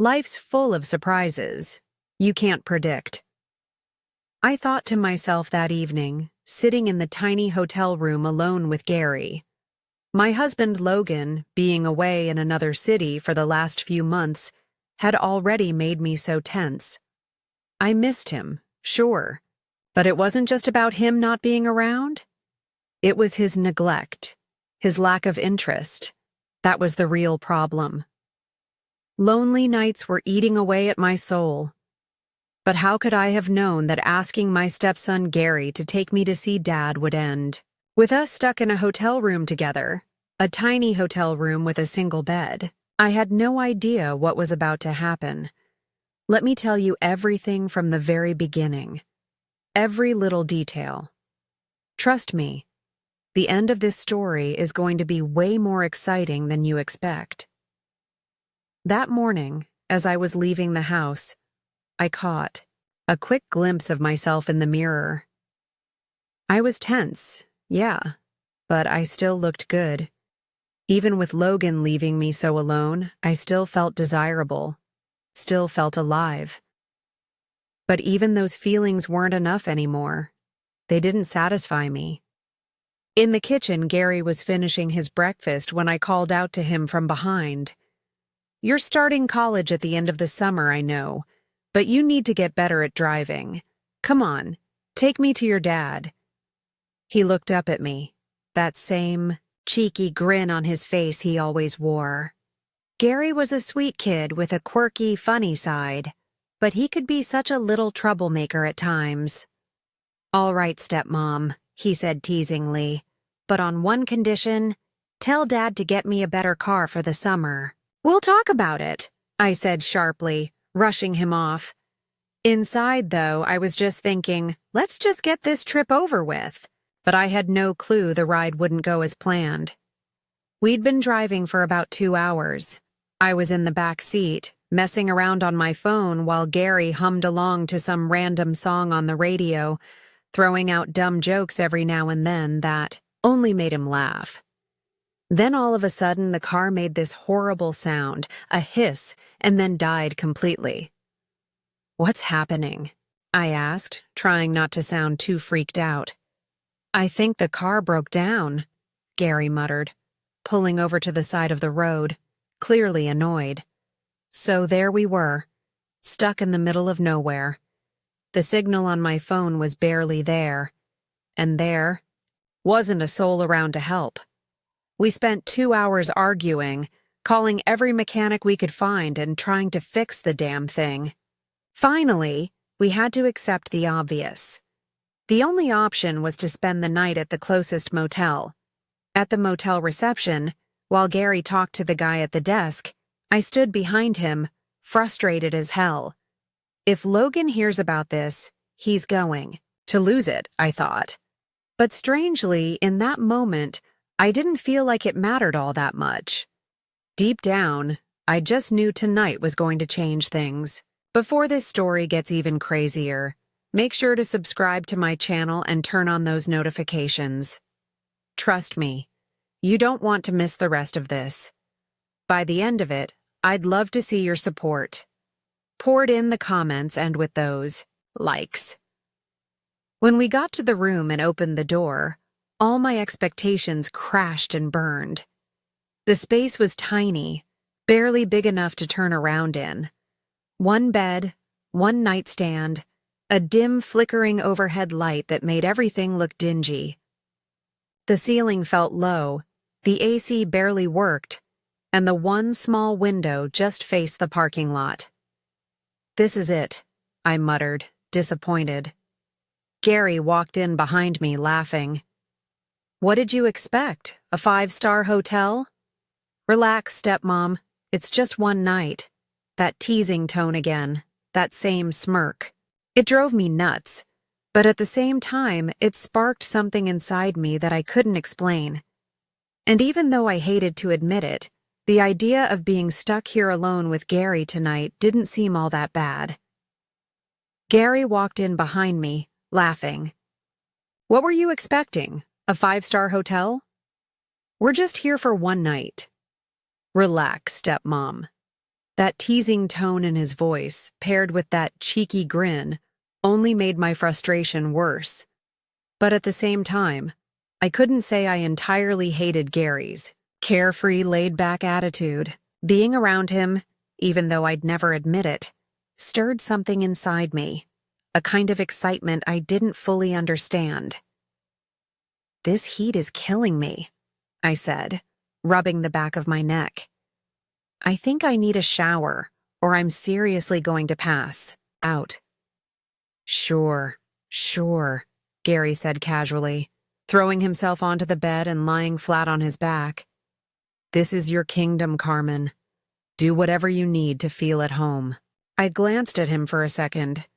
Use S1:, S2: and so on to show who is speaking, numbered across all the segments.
S1: Life's full of surprises you can't predict. I thought to myself that evening, sitting in the tiny hotel room alone with Gary. My husband Logan, being away in another city for the last few months, had already made me so tense. I missed him, sure, but it wasn't just about him not being around. It was his neglect, his lack of interest. That was the real problem. Lonely nights were eating away at my soul. But how could I have known that asking my stepson Gary to take me to see Dad would end with us stuck in a hotel room together, a tiny hotel room with a single bed? I had no idea what was about to happen. Let me tell you everything from the very beginning. Every little detail. Trust me, the end of this story is going to be way more exciting than you expect. That morning, as I was leaving the house, I caught a quick glimpse of myself in the mirror. I was tense, yeah, but I still looked good. Even with Logan leaving me so alone, I still felt desirable, still felt alive. But even those feelings weren't enough anymore. They didn't satisfy me. In the kitchen, Gary was finishing his breakfast when I called out to him from behind. "You're starting college at the end of the summer, I know, but you need to get better at driving. Come on, take me to your dad." He looked up at me, that same cheeky grin on his face he always wore. Gary was a sweet kid with a quirky, funny side, but he could be such a little troublemaker at times. "All right, stepmom," he said teasingly, "but on one condition, tell Dad to get me a better car for the summer." "We'll talk about it," I said sharply, rushing him off. Inside, though, I was just thinking, let's just get this trip over with. But I had no clue the ride wouldn't go as planned. We'd been driving for about 2 hours. I was in the back seat, messing around on my phone while Gary hummed along to some random song on the radio, throwing out dumb jokes every now and then that only made him laugh. Then all of a sudden the car made this horrible sound, a hiss, and then died completely. "What's happening?" I asked, trying not to sound too freaked out. "I think the car broke down," Gary muttered, pulling over to the side of the road, clearly annoyed. So there we were, stuck in the middle of nowhere. The signal on my phone was barely there, and there wasn't a soul around to help. We spent 2 hours arguing, calling every mechanic we could find and trying to fix the damn thing. Finally, we had to accept the obvious. The only option was to spend the night at the closest motel. At the motel reception, while Gary talked to the guy at the desk, I stood behind him, frustrated as hell. If Logan hears about this, he's going to lose it, I thought. But strangely, in that moment, I didn't feel like it mattered all that much. Deep down, I just knew tonight was going to change things. Before this story gets even crazier, make sure to subscribe to my channel and turn on those notifications. Trust me, you don't want to miss the rest of this. By the end of it, I'd love to see your support. Poured in the comments and with those likes. When we got to the room and opened the door, all my expectations crashed and burned. The space was tiny, barely big enough to turn around in. One bed, one nightstand, a dim flickering overhead light that made everything look dingy. The ceiling felt low, the AC barely worked, and the one small window just faced the parking lot. "This is it," I muttered, disappointed. Gary walked in behind me, laughing. "What did you expect? A 5-star hotel?" "Relax, stepmom. It's just one night." That teasing tone again, that same smirk. It drove me nuts, but at the same time, it sparked something inside me that I couldn't explain. And even though I hated to admit it, the idea of being stuck here alone with Gary tonight didn't seem all that bad. Gary walked in behind me, laughing. "What were you expecting? A 5-star hotel?" "We're just here for one night." "Relax, stepmom." That teasing tone in his voice, paired with that cheeky grin, only made my frustration worse. But at the same time, I couldn't say I entirely hated Gary's carefree, laid-back attitude. Being around him, even though I'd never admit it, stirred something inside me, a kind of excitement I didn't fully understand. "This heat is killing me," I said, rubbing the back of my neck. "I think I need a shower, or I'm seriously going to pass out." Sure, Gary said casually, throwing himself onto the bed and lying flat on his back. "This is your kingdom, Carmen. Do whatever you need to feel at home." I glanced at him for a second.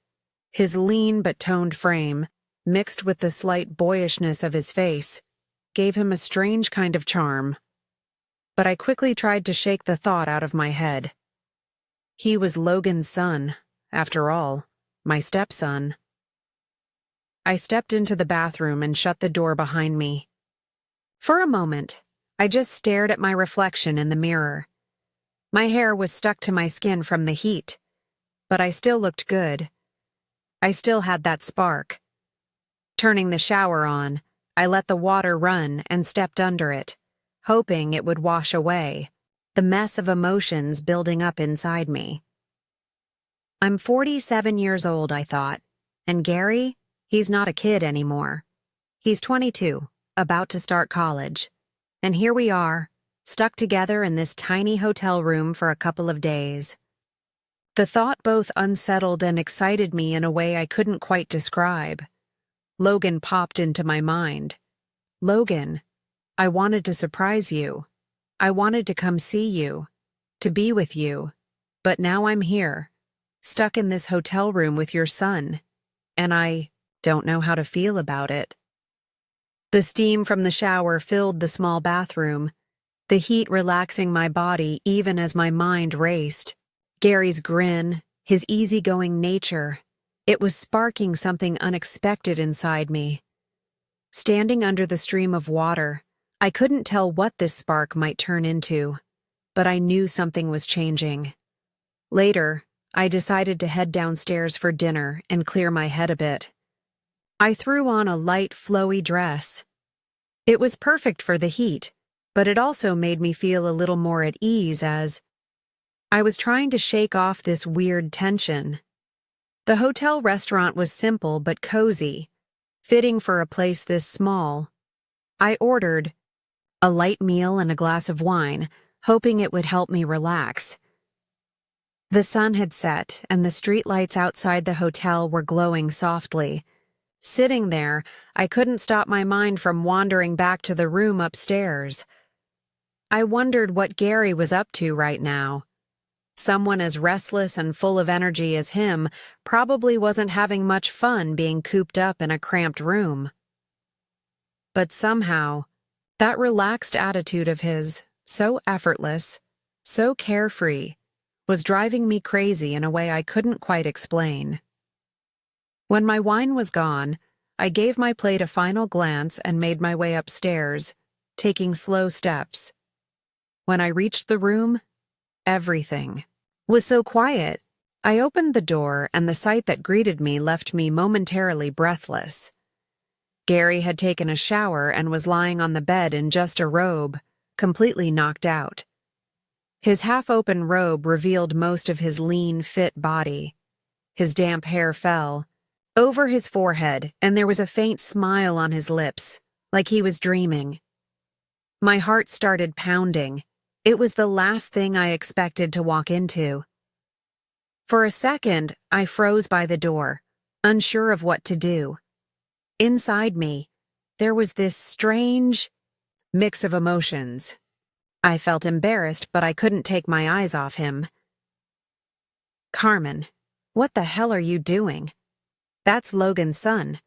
S1: His lean but toned frame, mixed with the slight boyishness of his face, gave him a strange kind of charm. But I quickly tried to shake the thought out of my head. He was Logan's son, after all, my stepson. I stepped into the bathroom and shut the door behind me. For a moment, I just stared at my reflection in the mirror. My hair was stuck to my skin from the heat, but I still looked good. I still had that spark. Turning the shower on, I let the water run and stepped under it, hoping it would wash away the mess of emotions building up inside me. I'm 47 years old, I thought, and Gary, he's not a kid anymore. He's 22, about to start college. And here we are, stuck together in this tiny hotel room for a couple of days. The thought both unsettled and excited me in a way I couldn't quite describe. Logan popped into my mind. "Logan, I wanted to surprise you. I wanted to come see you, to be with you. But now I'm here, stuck in this hotel room with your son, and I don't know how to feel about it." The steam from the shower filled the small bathroom, the heat relaxing my body even as my mind raced. Gary's grin, his easygoing nature, it was sparking something unexpected inside me. Standing under the stream of water, I couldn't tell what this spark might turn into, but I knew something was changing. Later, I decided to head downstairs for dinner and clear my head a bit. I threw on a light, flowy dress. It was perfect for the heat, but it also made me feel a little more at ease as I was trying to shake off this weird tension. The hotel restaurant was simple but cozy, fitting for a place this small. I ordered a light meal and a glass of wine, hoping it would help me relax. The sun had set, and the streetlights outside the hotel were glowing softly. Sitting there, I couldn't stop my mind from wandering back to the room upstairs. I wondered what Gary was up to right now. Someone as restless and full of energy as him probably wasn't having much fun being cooped up in a cramped room. But somehow, that relaxed attitude of his, so effortless, so carefree, was driving me crazy in a way I couldn't quite explain. When my wine was gone, I gave my plate a final glance and made my way upstairs, taking slow steps. When I reached the room, everything was so quiet. I opened the door, and the sight that greeted me left me momentarily breathless. Gary had taken a shower and was lying on the bed in just a robe, completely knocked out. His half-open robe revealed most of his lean, fit body. His damp hair fell over his forehead, and there was a faint smile on his lips, like he was dreaming. My heart started pounding. It was the last thing I expected to walk into. For a second, I froze by the door, unsure of what to do. Inside me, there was this strange mix of emotions. I felt embarrassed, but I couldn't take my eyes off him. "Carmen, what the hell are you doing? That's Logan's son."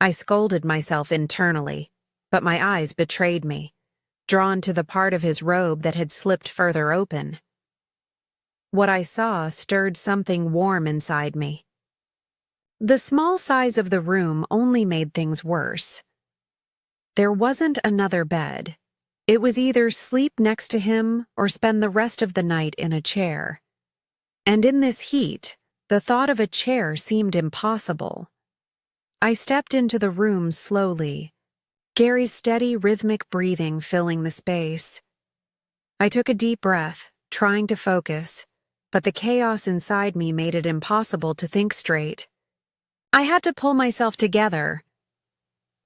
S1: I scolded myself internally, but my eyes betrayed me, drawn to the part of his robe that had slipped further open. What I saw stirred something warm inside me. The small size of the room only made things worse. There wasn't another bed, It was either sleep next to him or spend the rest of the night in a chair. And in this heat, the thought of a chair seemed impossible. I stepped into the room slowly, Gary's steady, rhythmic breathing filling the space. I took a deep breath, trying to focus, but the chaos inside me made it impossible to think straight. I had to pull myself together.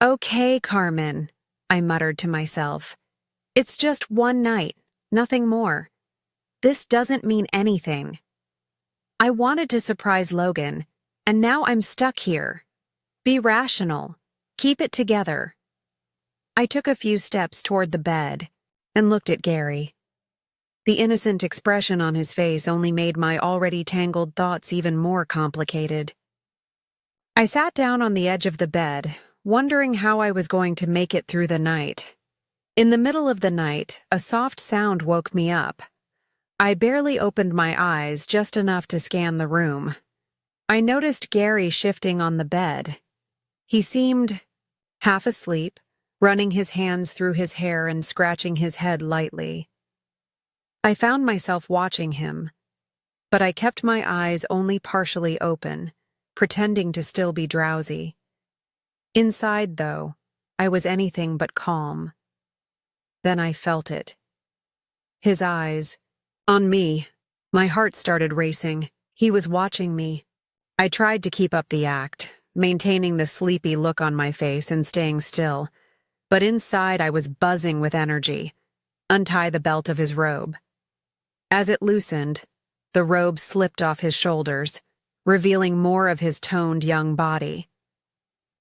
S1: "Okay, Carmen," I muttered to myself. "It's just one night, nothing more. This doesn't mean anything. I wanted to surprise Logan, and now I'm stuck here. Be rational. Keep it together." I took a few steps toward the bed and looked at Gary. The innocent expression on his face only made my already tangled thoughts even more complicated. I sat down on the edge of the bed, wondering how I was going to make it through the night. In the middle of the night, a soft sound woke me up. I barely opened my eyes, just enough to scan the room. I noticed Gary shifting on the bed. He seemed half asleep, running his hands through his hair and scratching his head lightly. I found myself watching him, but I kept my eyes only partially open, pretending to still be drowsy. Inside, though, I was anything but calm. Then I felt it. His eyes, on me. My heart started racing. He was watching me. I tried to keep up the act, maintaining the sleepy look on my face and staying still, but inside I was buzzing with energy. Untie the belt of his robe. As it loosened, the robe slipped off his shoulders, revealing more of his toned young body.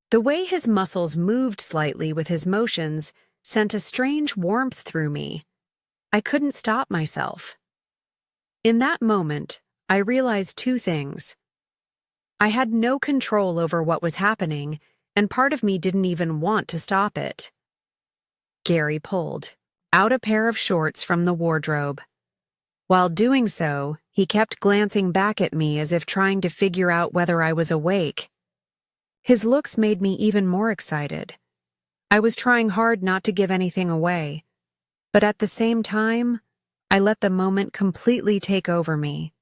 S1: The way his muscles moved slightly with his motions sent a strange warmth through me. I couldn't stop myself. In that moment, I realized two things. I had no control over what was happening, and part of me didn't even want to stop it. Gary pulled out a pair of shorts from the wardrobe. While doing so, he kept glancing back at me as if trying to figure out whether I was awake. His looks made me even more excited. I was trying hard not to give anything away, but at the same time, I let the moment completely take over me.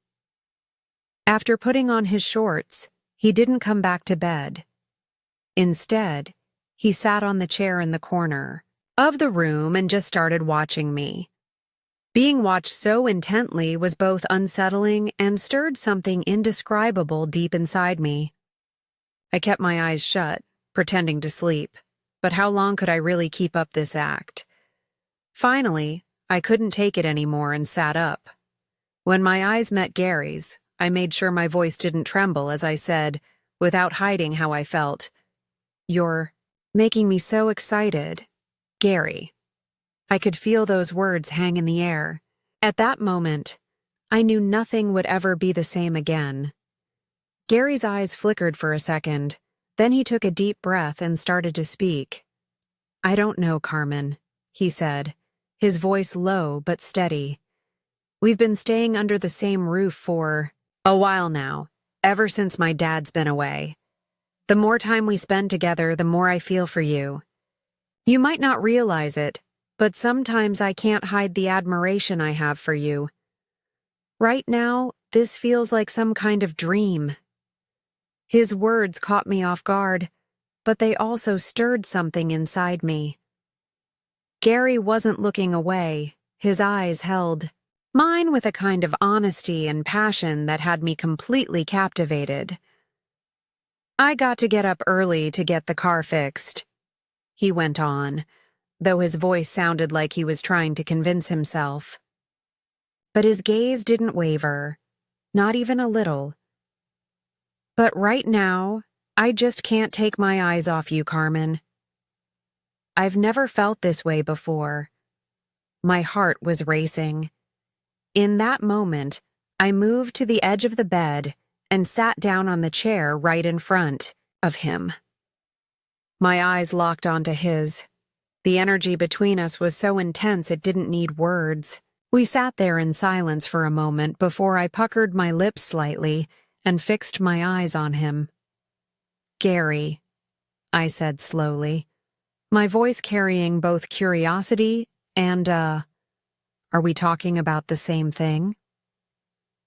S1: After putting on his shorts, he didn't come back to bed. Instead, he sat on the chair in the corner of the room and just started watching me. Being watched so intently was both unsettling and stirred something indescribable deep inside me. I kept my eyes shut, pretending to sleep, but how long could I really keep up this act? Finally, I couldn't take it anymore and sat up. When my eyes met Gary's, I made sure my voice didn't tremble as I said, without hiding how I felt, "You're making me so excited, Gary." I could feel those words hang in the air. At that moment, I knew nothing would ever be the same again. Gary's eyes flickered for a second, then he took a deep breath and started to speak. "I don't know, Carmen," he said, his voice low but steady. "We've been staying under the same roof for a while now, ever since my dad's been away. The more time we spend together, the more I feel for you. You might not realize it, but sometimes I can't hide the admiration I have for you. Right now, this feels like some kind of dream." His words caught me off guard, but they also stirred something inside me. Gary wasn't looking away, his eyes held mine with a kind of honesty and passion that had me completely captivated. "I got to get up early to get the car fixed," he went on, though his voice sounded like he was trying to convince himself. But his gaze didn't waver, not even a little. "But right now, I just can't take my eyes off you, Carmen. I've never felt this way before." My heart was racing. In that moment, I moved to the edge of the bed and sat down on the chair right in front of him. My eyes locked onto his. The energy between us was so intense it didn't need words. We sat there in silence for a moment before I puckered my lips slightly and fixed my eyes on him. "Gary," I said slowly, my voice carrying both curiosity And, are we talking about the same thing?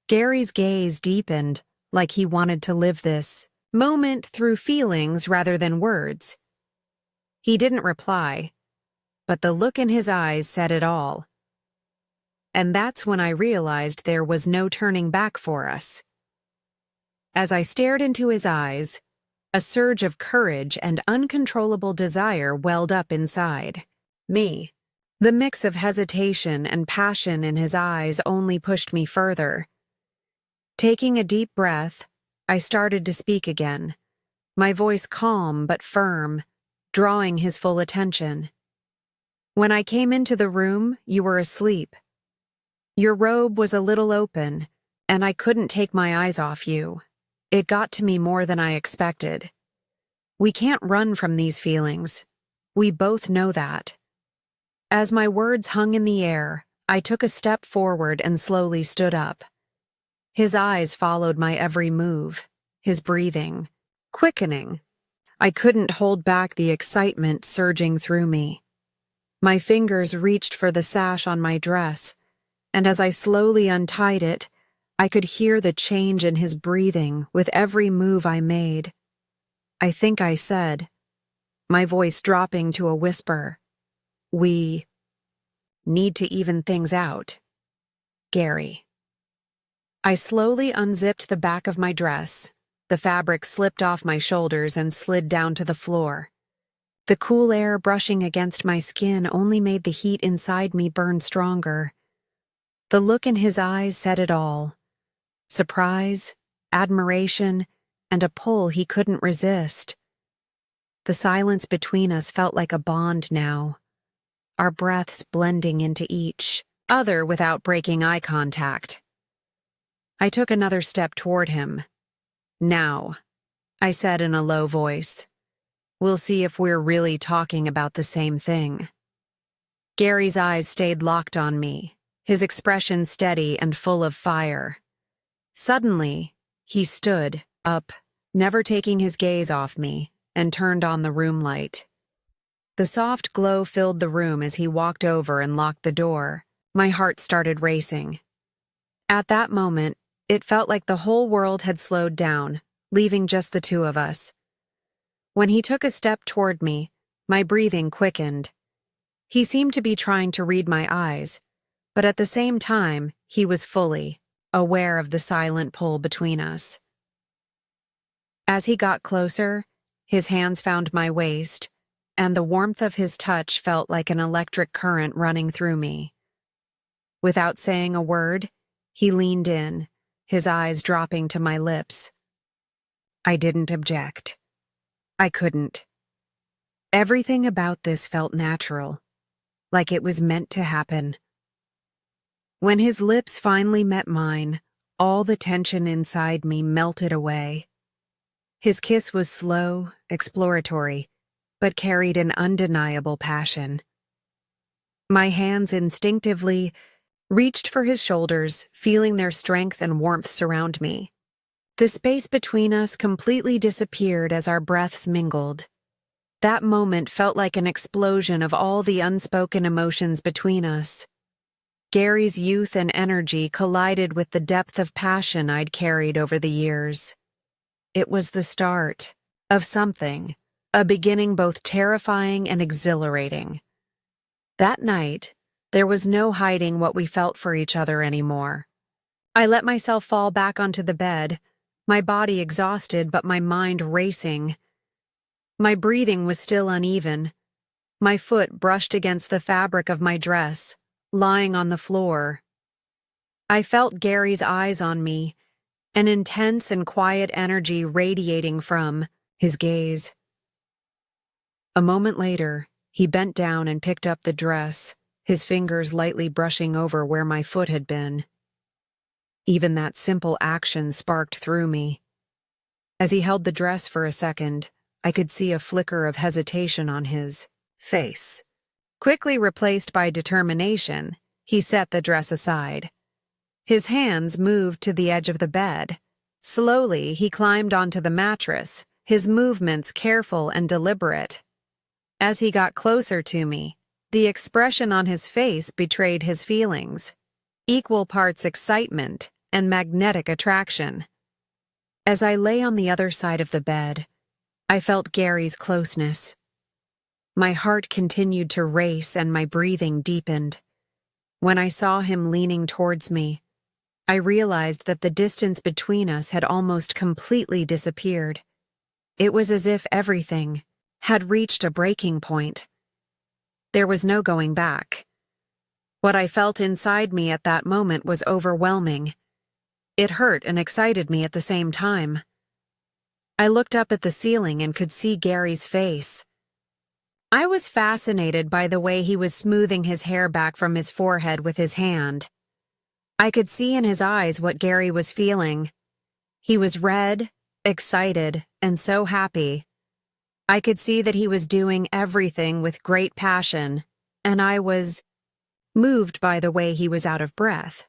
S1: Gary's gaze deepened, like he wanted to live this moment through feelings rather than words. He didn't reply, but the look in his eyes said it all. And that's when I realized there was no turning back for us. As I stared into his eyes, a surge of courage and uncontrollable desire welled up inside me. The mix of hesitation and passion in his eyes only pushed me further. Taking a deep breath, I started to speak again, my voice calm but firm, drawing his full attention. When I came into the room, you were asleep. Your robe was a little open, and I couldn't take my eyes off you. It got to me more than I expected. We can't run from these feelings. We both know that. As my words hung in the air, I took a step forward and slowly stood up. His eyes followed my every move, his breathing quickening. I couldn't hold back the excitement surging through me. My fingers reached for the sash on my dress, and as I slowly untied it, I could hear the change in his breathing with every move I made. I think I said, my voice dropping to a whisper, "We need to even things out, Gary." I slowly unzipped the back of my dress. The fabric slipped off my shoulders and slid down to the floor. The cool air brushing against my skin only made the heat inside me burn stronger. The look in his eyes said it all. Surprise, admiration, and a pull he couldn't resist. The silence between us felt like a bond now, our breaths blending into each other without breaking eye contact. I took another step toward him. "Now," I said in a low voice, "we'll see if we're really talking about the same thing." Gary's eyes stayed locked on me, his expression steady and full of fire. Suddenly, he stood up, never taking his gaze off me, and turned on the room light. The soft glow filled the room as he walked over and locked the door. My heart started racing. At that moment, it felt like the whole world had slowed down, leaving just the two of us. When he took a step toward me, my breathing quickened. He seemed to be trying to read my eyes, but at the same time, he was fully aware of the silent pull between us. As he got closer, his hands found my waist, and the warmth of his touch felt like an electric current running through me. Without saying a word, he leaned in, his eyes dropping to my lips. I didn't object. I couldn't. Everything about this felt natural, like it was meant to happen. When his lips finally met mine, all the tension inside me melted away. His kiss was slow, exploratory, but carried an undeniable passion. My hands instinctively reached for his shoulders, feeling their strength and warmth surround me. The space between us completely disappeared as our breaths mingled. That moment felt like an explosion of all the unspoken emotions between us. Gary's youth and energy collided with the depth of passion I'd carried over the years. It was the start of something, a beginning both terrifying and exhilarating. That night, there was no hiding what we felt for each other anymore. I let myself fall back onto the bed, my body exhausted but my mind racing. My breathing was still uneven. My foot brushed against the fabric of my dress, lying on the floor. I felt Gary's eyes on me, an intense and quiet energy radiating from his gaze. A moment later, he bent down and picked up the dress, his fingers lightly brushing over where my foot had been. Even that simple action sparked through me. As he held the dress for a second, I could see a flicker of hesitation on his face. Quickly replaced by determination, he set the dress aside. His hands moved to the edge of the bed. Slowly, he climbed onto the mattress, his movements careful and deliberate. As he got closer to me, The expression on his face betrayed his feelings, equal parts excitement and magnetic attraction. As I lay on the other side of the bed, I felt Gary's closeness. My heart continued to race and my breathing deepened. When I saw him leaning towards me, I realized that the distance between us had almost completely disappeared. It was as if everything had reached a breaking point. There was no going back. What I felt inside me at that moment was overwhelming. It hurt and excited me at the same time. I looked up at the ceiling and could see Gary's face. I was fascinated by the way he was smoothing his hair back from his forehead with his hand. I could see in his eyes what Gary was feeling. He was red, excited, and so happy. I could see that he was doing everything with great passion, and I was moved by the way he was out of breath.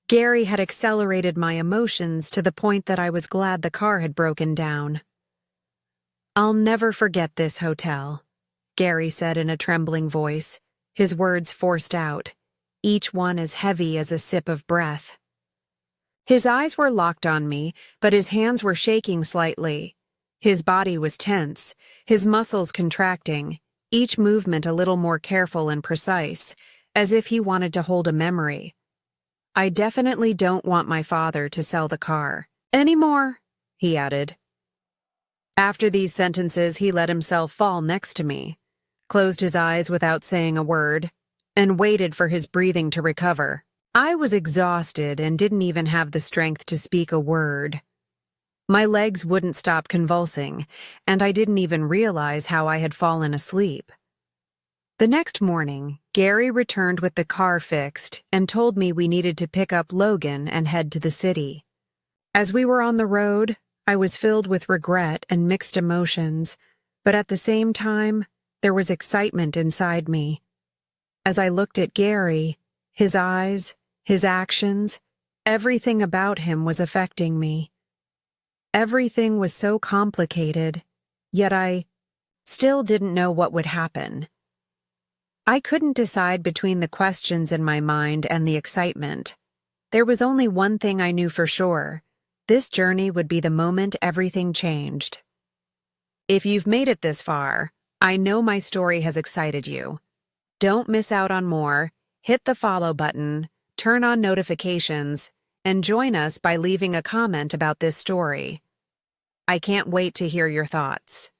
S1: Gary had accelerated my emotions to the point that I was glad the car had broken down. "I'll never forget this hotel," Gary said in a trembling voice, his words forced out, each one as heavy as a sip of breath. His eyes were locked on me, but his hands were shaking slightly. His body was tense, his muscles contracting, each movement a little more careful and precise, as if he wanted to hold a memory. "I definitely don't want my father to sell the car anymore," he added. After these sentences, he let himself fall next to me, closed his eyes without saying a word, and waited for his breathing to recover. I was exhausted and didn't even have the strength to speak a word. My legs wouldn't stop convulsing, and I didn't even realize how I had fallen asleep. The next morning, Gary returned with the car fixed and told me we needed to pick up Logan and head to the city. As we were on the road, I was filled with regret and mixed emotions, but at the same time, there was excitement inside me. As I looked at Gary, his eyes, his actions, everything about him was affecting me. Everything was so complicated, yet I still didn't know what would happen. I couldn't decide between the questions in my mind and the excitement. There was only one thing I knew for sure. This journey would be the moment everything changed. If you've made it this far, I know my story has excited you. Don't miss out on more. Hit the follow button, turn on notifications, and join us by leaving a comment about this story. I can't wait to hear your thoughts.